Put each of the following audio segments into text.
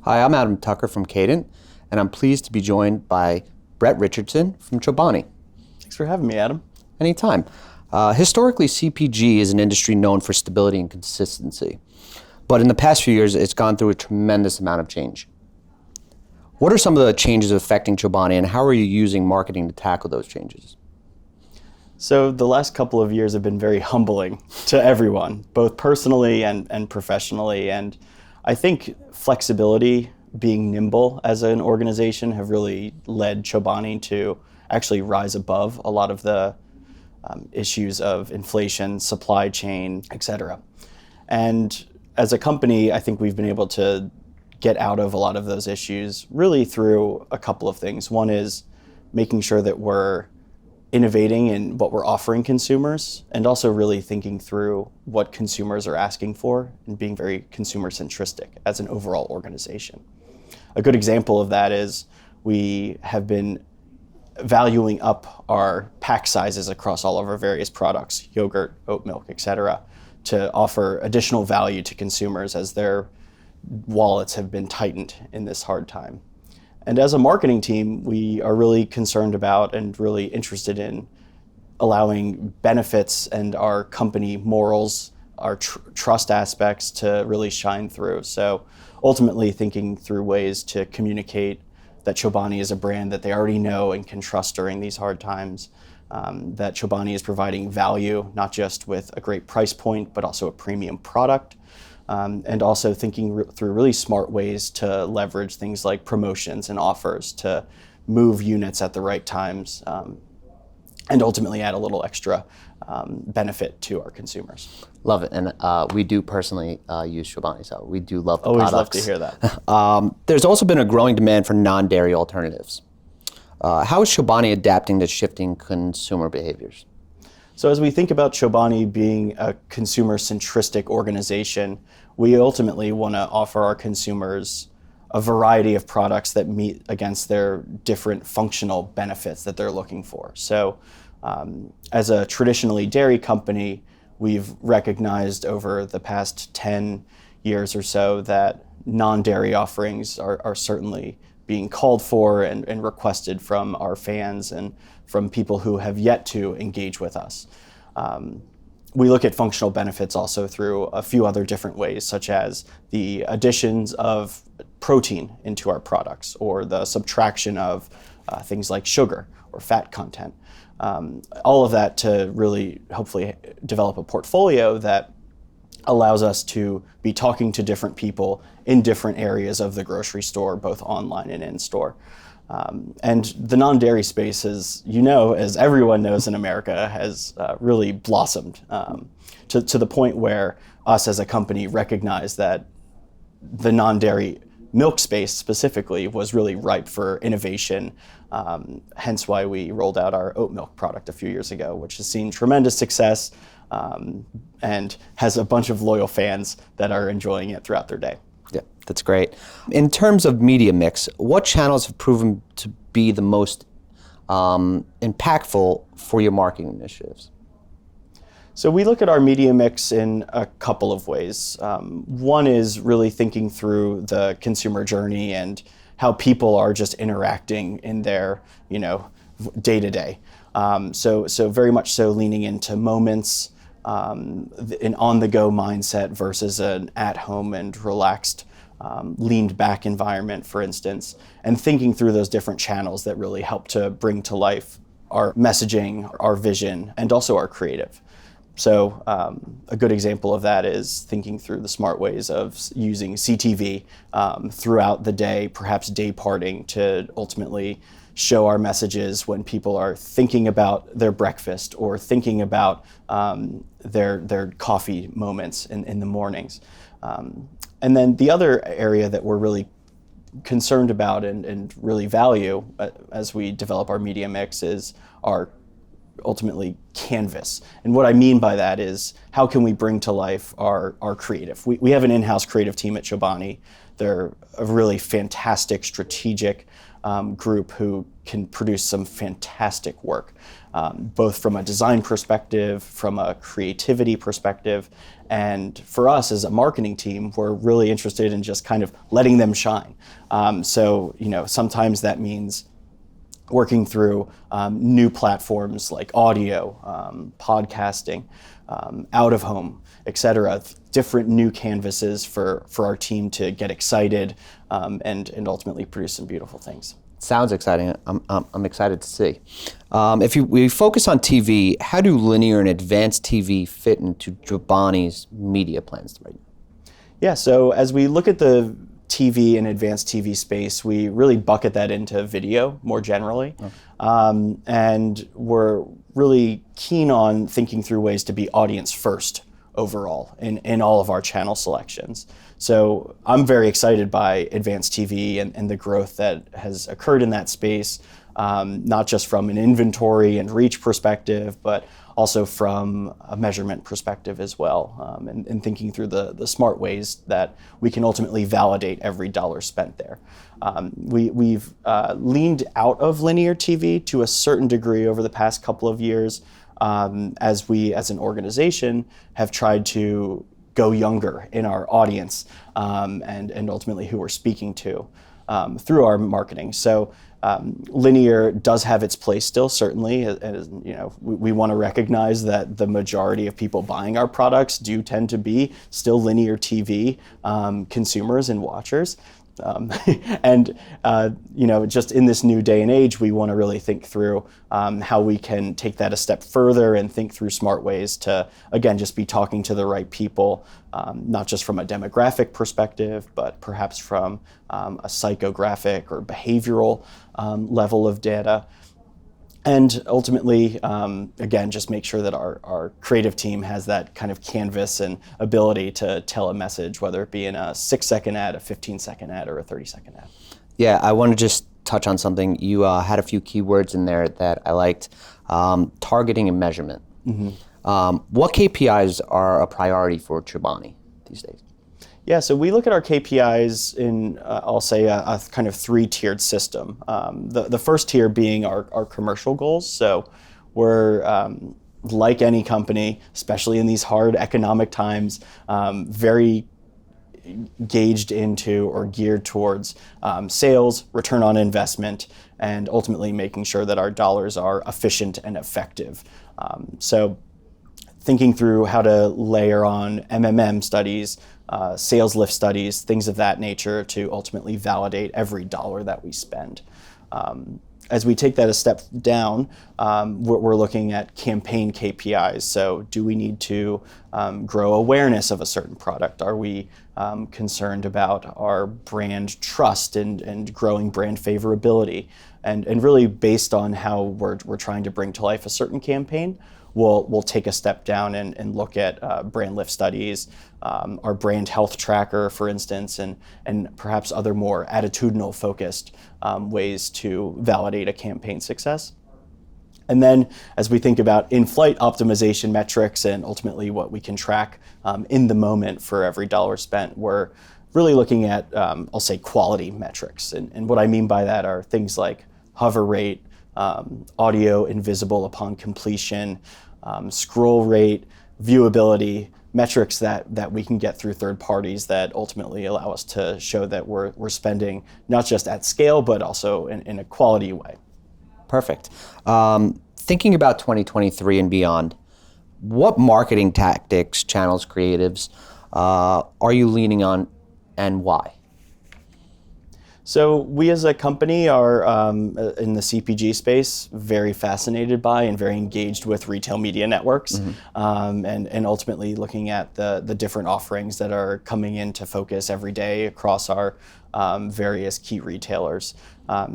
Hi, I'm Adam Tucker from Cadent, and I'm pleased to be joined by Brett Richardson from Chobani. Thanks for having me, Adam. Anytime. Historically, CPG is an industry known for stability and consistency, but in the past few years, it's gone through a tremendous amount of change. What are some of the changes affecting Chobani, and how are you using marketing to tackle those changes? So the last couple of years have been very humbling to everyone, both personally and professionally. And I think flexibility, being nimble as an organization, have really led Chobani to actually rise above a lot of the issues of inflation, supply chain, et cetera. And as a company, I think we've been able to get out of a lot of those issues really through a couple of things. One is making sure that we're innovating in what we're offering consumers, and also really thinking through what consumers are asking for and being very consumer centristic as an overall organization. A good example of that is we have been valuing up our pack sizes across all of our various products, yogurt, oat milk, et cetera, to offer additional value to consumers as their wallets have been tightened in this hard time. And as a marketing team, we are really concerned about and really interested in allowing benefits and our company morals, our trust aspects to really shine through. So ultimately thinking through ways to communicate that Chobani is a brand that they already know and can trust during these hard times, that Chobani is providing value, not just with a great price point, but also a premium product. And also thinking through really smart ways to leverage things like promotions and offers to move units at the right times, and ultimately add a little extra benefit to our consumers. Love it, and we do personally use Chobani, so we do love the Always products. love to hear that. There's also been a growing demand for non-dairy alternatives. How is Chobani adapting to shifting consumer behaviors? So as we think about Chobani being a consumer-centristic organization, we ultimately want to offer our consumers a variety of products that meet against their different functional benefits that they're looking for. So as a traditionally dairy company, we've recognized over the past 10 years or so that non-dairy offerings are certainly being called for and requested from our fans and from people who have yet to engage with us. We look at functional benefits also through a few other different ways, such as the additions of protein into our products or the subtraction of things like sugar or fat content. All of that to really hopefully develop a portfolio that allows us to be talking to different people in different areas of the grocery store, both online and in store. And the non-dairy space, as you know, as everyone knows in America, has really blossomed to the point where us as a company recognize that the non-dairy milk space specifically was really ripe for innovation, hence why we rolled out our oat milk product a few years ago, which has seen tremendous success and has a bunch of loyal fans that are enjoying it throughout their day. Yeah, that's great. In terms of media mix, what channels have proven to be the most impactful for your marketing initiatives? So we look at our media mix in a couple of ways. One is really thinking through the consumer journey and how people are just interacting in their, day to day. So very much so leaning into moments, an on-the-go mindset versus an at-home and relaxed, leaned-back environment, for instance, and thinking through those different channels that really help to bring to life our messaging, our vision, and also our creative. So a good example of that is thinking through the smart ways of using CTV throughout the day, perhaps day parting, to ultimately show our messages when people are thinking about their breakfast or thinking about their coffee moments in the mornings. And then the other area that we're really concerned about and really value as we develop our media mix is our ultimately canvas. And what I mean by that is how can we bring to life our creative? We have an in-house creative team at Chobani. They're a really fantastic, strategic group who can produce some fantastic work, both from a design perspective, from a creativity perspective. And for us as a marketing team, we're really interested in just kind of letting them shine. So, sometimes that means working through new platforms like audio, podcasting, out of home, et cetera, different new canvases for our team to get excited and ultimately produce some beautiful things. Sounds exciting. I'm excited to see. If we focus on TV, how do linear and advanced TV fit into Chobani's media plans right now? Yeah, so as we look at the TV and advanced TV space, we really bucket that into video more generally. And we're really keen on thinking through ways to be audience first overall in all of our channel selections. So I'm very excited by advanced TV and the growth that has occurred in that space, not just from an inventory and reach perspective, but also from a measurement perspective as well, and thinking through the smart ways that we can ultimately validate every dollar spent there. We've leaned out of linear TV to a certain degree over the past couple of years, as we as an organization have tried to go younger in our audience, and ultimately who we're speaking to through our marketing. So linear does have its place still, certainly. As, we want to recognize that the majority of people buying our products do tend to be still linear TV consumers and watchers. And just in this new day and age, we want to really think through how we can take that a step further and think through smart ways to, again, just be talking to the right people, not just from a demographic perspective, but perhaps from a psychographic or behavioral level of data. And ultimately, again, just make sure that our creative team has that kind of canvas and ability to tell a message, whether it be in a 6-second ad, a 15-second ad, or a 30-second ad. Yeah, I want to just touch on something. You had a few keywords in there that I liked. Targeting and measurement. What KPIs are a priority for Chobani these days? Yeah, so we look at our KPIs in, I'll say, a kind of 3-tiered system. The first tier being our commercial goals. So we're, like any company, especially in these hard economic times, very gauged into or geared towards sales, return on investment, and ultimately making sure that our dollars are efficient and effective. So thinking through how to layer on MMM studies, sales lift studies, things of that nature to ultimately validate every dollar that we spend. As we take that a step down, we're looking at campaign KPIs. So do we need to grow awareness of a certain product? Are we concerned about our brand trust and growing brand favorability? And really based on how we're trying to bring to life a certain campaign, we'll take a step down and look at brand lift studies, our brand health tracker, for instance, and perhaps other more attitudinal focused ways to validate a campaign success. And then as we think about in-flight optimization metrics and ultimately what we can track in the moment for every dollar spent, we're really looking at, I'll say, quality metrics. And what I mean by that are things like hover rate, audio invisible upon completion, scroll rate, viewability, metrics that we can get through third parties that ultimately allow us to show that we're spending not just at scale, but also in a quality way. Perfect. Thinking about 2023 and beyond, what marketing tactics, channels, creatives are you leaning on and why? So we as a company are, in the CPG space, very fascinated by and very engaged with retail media networks, and ultimately looking at the different offerings that are coming into focus every day across our various key retailers.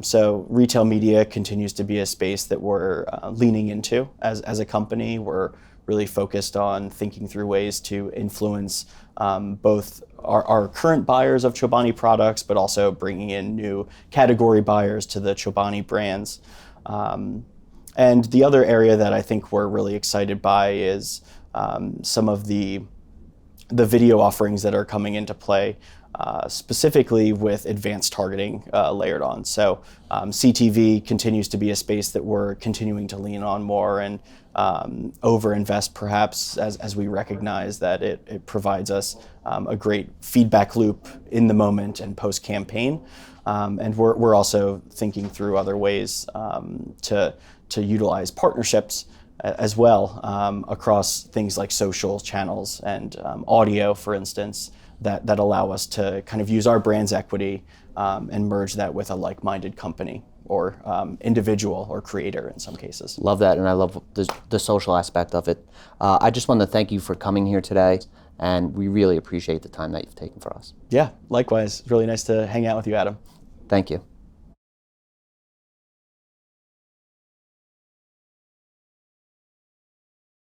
So retail media continues to be a space that we're leaning into as a company. We're really focused on thinking through ways to influence both our current buyers of Chobani products, but also bringing in new category buyers to the Chobani brands. And the other area that I think we're really excited by is some of the video offerings that are coming into play. specifically with advanced targeting layered on. So CTV continues to be a space that we're continuing to lean on more and over-invest perhaps as we recognize that it provides us a great feedback loop in the moment and post-campaign. And we're also thinking through other ways to utilize partnerships as well across things like social channels and audio, for instance, that allow us to kind of use our brand's equity and merge that with a like-minded company or individual or creator in some cases. Love that, and I love the social aspect of it. I just want to thank you for coming here today, and we really appreciate the time that you've taken for us. Yeah, likewise. It's really nice to hang out with you, Adam. Thank you.